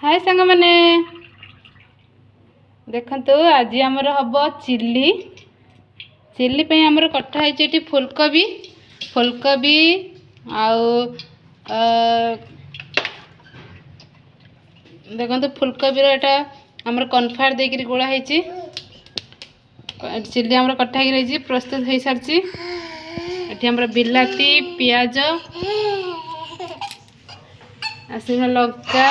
हाय सांग मैंने देखंतु आज आमर हम चिल्ली चिल्ली पे आमर कटा है फुलकोबी फुलकोबी आउ देखो फुलकोबी एटा आमर कॉर्नफ्लावर देकर गोला है चिल्ली आमर कटा हो प्रस्तुत हो सारी ये बिलाती पियाज आसिना लंका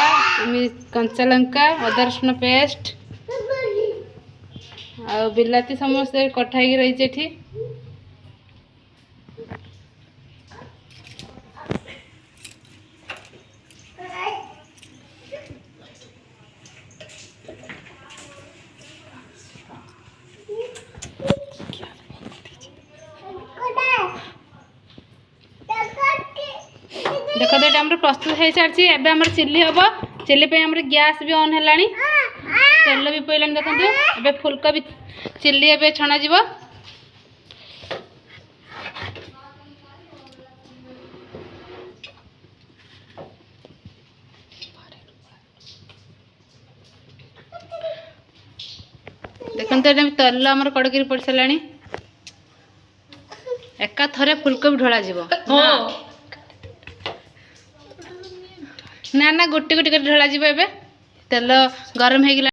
कंचा लंका अदा रसुण पेस्ट आ बिलाती समस्त कटा रही देखो तो ये प्रस्तुत हो सारी एवं आम चिल्ली हम चिल्ली पे आमर गैस भी ऑन है तेल भी पड़े देखो ए फुलकोबी चिल्ली ए छणा जीव देखो तो ये तेल आमर कड़की पड़ सारा एका थरे फुलकोबी ढोला जीव ना ना गोटे गोटे ढोला जीव एबे तेल गरम हो गला।